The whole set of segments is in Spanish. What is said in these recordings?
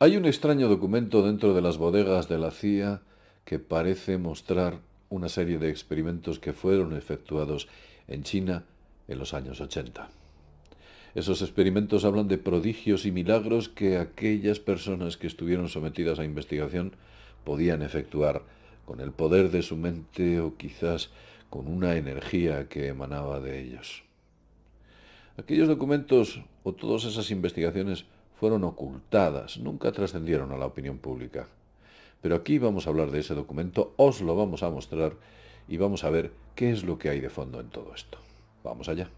Hay un extraño documento dentro de las bodegas de la CIA que parece mostrar una serie de experimentos que fueron efectuados en China en los años 80. Esos experimentos hablan de prodigios y milagros que aquellas personas que estuvieron sometidas a investigación podían efectuar con el poder de su mente o quizás con una energía que emanaba de ellos. Aquellos documentos o todas esas investigaciones fueron ocultadas, nunca trascendieron a la opinión pública. Pero aquí vamos a hablar de ese documento, os lo vamos a mostrar y vamos a ver qué es lo que hay de fondo en todo esto. Vamos allá.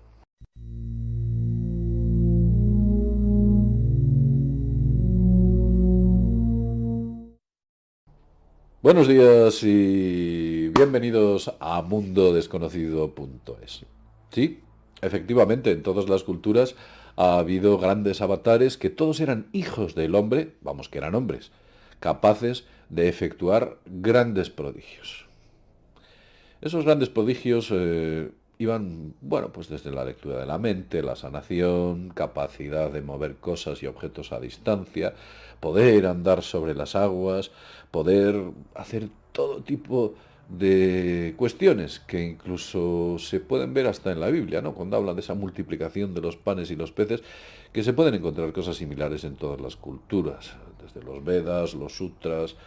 Buenos días y bienvenidos a mundodesconocido.es. Sí, efectivamente, en todas las culturas ha habido grandes avatares que todos eran hijos del hombre, vamos que eran hombres, capaces de efectuar grandes prodigios. Esos grandes prodigios iban, bueno, pues desde la lectura de la mente, la sanación, capacidad de mover cosas y objetos a distancia, poder andar sobre las aguas, poder hacer todo tipo de cuestiones que incluso se pueden ver hasta en la Biblia, ¿no? Cuando hablan de esa multiplicación de los panes y los peces, que se pueden encontrar cosas similares en todas las culturas, desde los Vedas, los Sutras,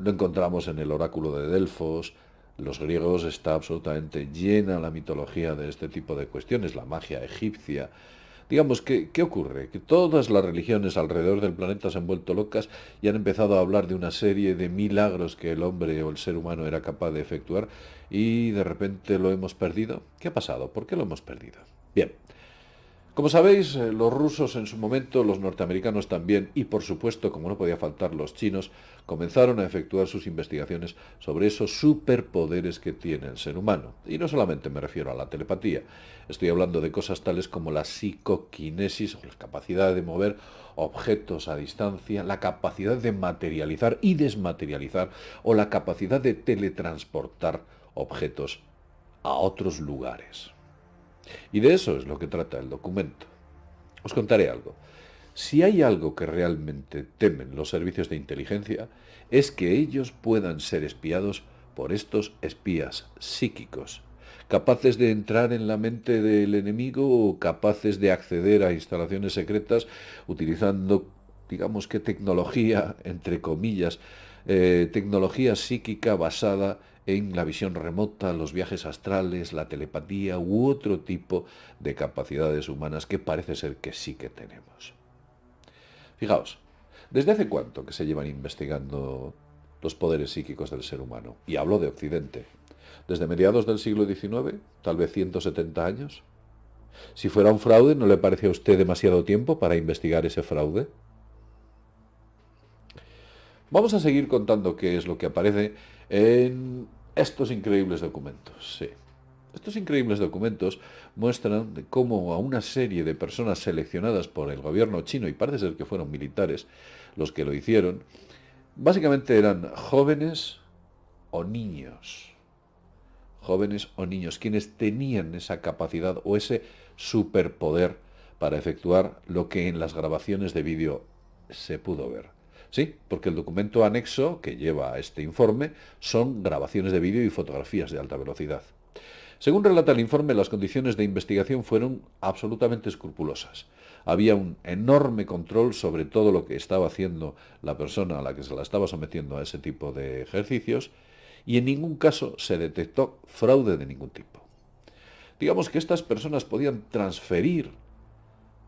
lo encontramos en el oráculo de Delfos. Los griegos está absolutamente llena la mitología de este tipo de cuestiones, la magia egipcia. Digamos, ¿qué ocurre? Que todas las religiones alrededor del planeta se han vuelto locas y han empezado a hablar de una serie de milagros que el hombre o el ser humano era capaz de efectuar y de repente lo hemos perdido. ¿Qué ha pasado? ¿Por qué lo hemos perdido? Bien, como sabéis, los rusos en su momento, los norteamericanos también, y por supuesto, como no podía faltar, los chinos, comenzaron a efectuar sus investigaciones sobre esos superpoderes que tiene el ser humano. Y no solamente me refiero a la telepatía, estoy hablando de cosas tales como la psicoquinesis, o la capacidad de mover objetos a distancia, la capacidad de materializar y desmaterializar, o la capacidad de teletransportar objetos a otros lugares. Y de eso es lo que trata el documento. Os contaré algo. Si hay algo que realmente temen los servicios de inteligencia, es que ellos puedan ser espiados por estos espías psíquicos, capaces de entrar en la mente del enemigo o capaces de acceder a instalaciones secretas utilizando, digamos que tecnología, entre comillas, tecnología psíquica basada en la visión remota, los viajes astrales, la telepatía u otro tipo de capacidades humanas que parece ser que sí que tenemos. Fijaos, ¿desde hace cuánto que se llevan investigando los poderes psíquicos del ser humano? Y hablo de Occidente. ¿Desde mediados del siglo XIX? ¿Tal vez 170 años? Si fuera un fraude, ¿no le parece a usted demasiado tiempo para investigar ese fraude? Vamos a seguir contando qué es lo que aparece en estos increíbles documentos. Sí. Estos increíbles documentos muestran de cómo a una serie de personas seleccionadas por el gobierno chino, y parece ser que fueron militares los que lo hicieron, básicamente eran jóvenes o niños, quienes tenían esa capacidad o ese superpoder para efectuar lo que en las grabaciones de vídeo se pudo ver. Sí, porque el documento anexo que lleva a este informe son grabaciones de vídeo y fotografías de alta velocidad. Según relata el informe, las condiciones de investigación fueron absolutamente escrupulosas. Había un enorme control sobre todo lo que estaba haciendo la persona a la que se la estaba sometiendo a ese tipo de ejercicios y en ningún caso se detectó fraude de ningún tipo. Digamos que estas personas podían transferir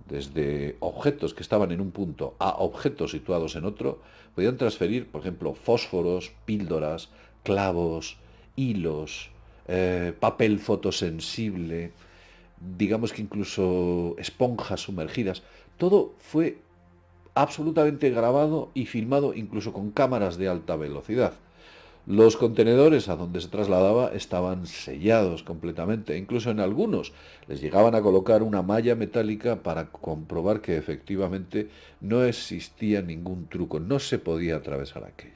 desde objetos que estaban en un punto a objetos situados en otro, podían transferir, por ejemplo, fósforos, píldoras, clavos, hilos, papel fotosensible, digamos que incluso esponjas sumergidas. Todo fue absolutamente grabado y filmado incluso con cámaras de alta velocidad. Los contenedores a donde se trasladaba estaban sellados completamente, incluso en algunos les llegaban a colocar una malla metálica para comprobar que efectivamente no existía ningún truco, no se podía atravesar aquello.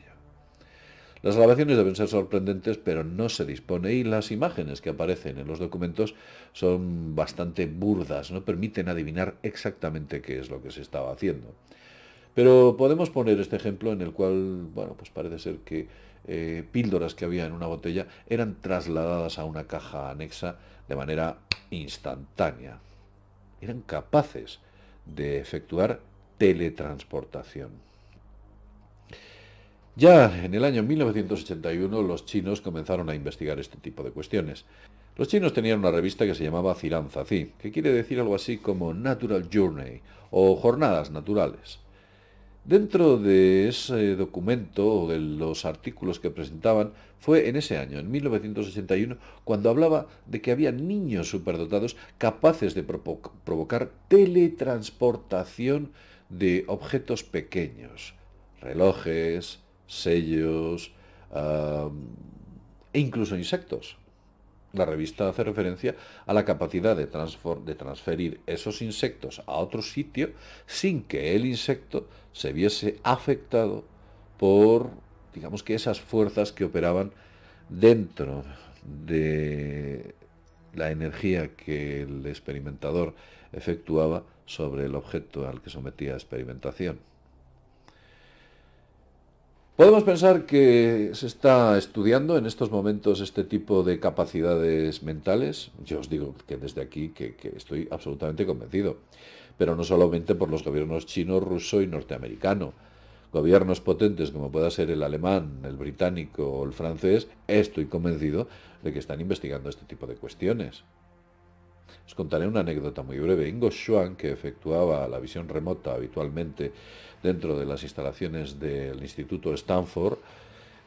Las grabaciones deben ser sorprendentes, pero no se dispone y las imágenes que aparecen en los documentos son bastante burdas, no permiten adivinar exactamente qué es lo que se estaba haciendo. Pero podemos poner este ejemplo en el cual, bueno, pues parece ser que píldoras que había en una botella eran trasladadas a una caja anexa de manera instantánea. Eran capaces de efectuar teletransportación. Ya en el año 1981 los chinos comenzaron a investigar este tipo de cuestiones. Los chinos tenían una revista que se llamaba Zilanzazi, que quiere decir algo así como Natural Journey o Jornadas Naturales. Dentro de ese documento o de los artículos que presentaban, fue en ese año, en 1981, cuando hablaba de que había niños superdotados capaces de provocar teletransportación de objetos pequeños, relojes, sellos, e incluso insectos. La revista hace referencia a la capacidad de transferir esos insectos a otro sitio sin que el insecto se viese afectado por, digamos que esas fuerzas que operaban dentro de la energía que el experimentador efectuaba sobre el objeto al que sometía a experimentación. Podemos pensar que se está estudiando en estos momentos este tipo de capacidades mentales. Yo os digo que desde aquí que estoy absolutamente convencido. Pero no solamente por los gobiernos chino, ruso y norteamericano. Gobiernos potentes como pueda ser el alemán, el británico o el francés, estoy convencido de que están investigando este tipo de cuestiones. Os contaré una anécdota muy breve. Ingo Schwann, que efectuaba la visión remota habitualmente dentro de las instalaciones del Instituto Stanford,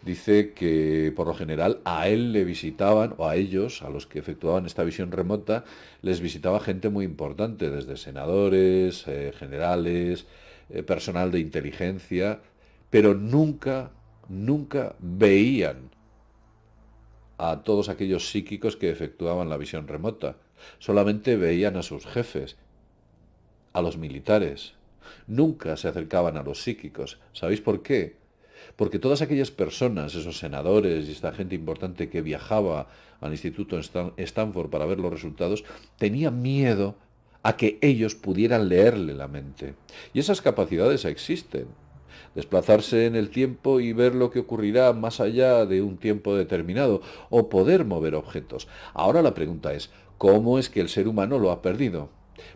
dice que por lo general a él le visitaban, o a ellos, a los que efectuaban esta visión remota, les visitaba gente muy importante, desde senadores, generales, personal de inteligencia, pero nunca veían a todos aquellos psíquicos que efectuaban la visión remota. Solamente veían a sus jefes, a los militares. Nunca se acercaban a los psíquicos. ¿Sabéis por qué? Porque todas aquellas personas, esos senadores y esta gente importante que viajaba al Instituto Stanford para ver los resultados, tenían miedo a que ellos pudieran leerle la mente. Y esas capacidades existen. Desplazarse en el tiempo y ver lo que ocurrirá más allá de un tiempo determinado, o poder mover objetos. Ahora la pregunta es, ¿cómo es que el ser humano lo ha perdido?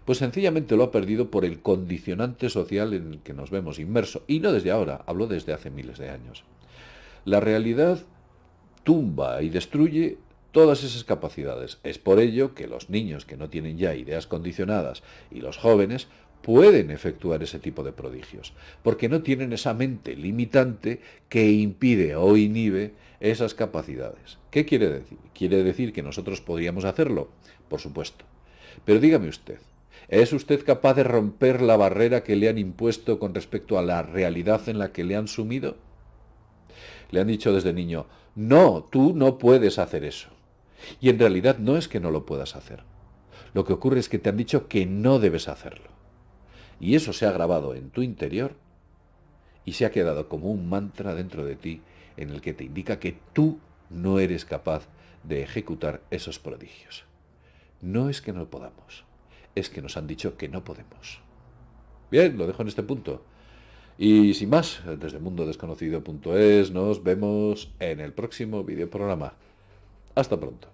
Pues sencillamente lo ha perdido por el condicionante social en el que nos vemos inmersos. Y no desde ahora, hablo desde hace miles de años. La realidad tumba y destruye todas esas capacidades. Es por ello que los niños que no tienen ya ideas condicionadas y los jóvenes pueden efectuar ese tipo de prodigios, porque no tienen esa mente limitante que impide o inhibe esas capacidades. ¿Qué quiere decir? ¿Quiere decir que nosotros podríamos hacerlo? Por supuesto. Pero dígame usted, ¿es usted capaz de romper la barrera que le han impuesto con respecto a la realidad en la que le han sumido? Le han dicho desde niño, no, tú no puedes hacer eso. Y en realidad no es que no lo puedas hacer. Lo que ocurre es que te han dicho que no debes hacerlo. Y eso se ha grabado en tu interior y se ha quedado como un mantra dentro de ti en el que te indica que tú no eres capaz de ejecutar esos prodigios. No es que no podamos, es que nos han dicho que no podemos. Bien, lo dejo en este punto. Y sin más, desde mundodesconocido.es nos vemos en el próximo videoprograma. Hasta pronto.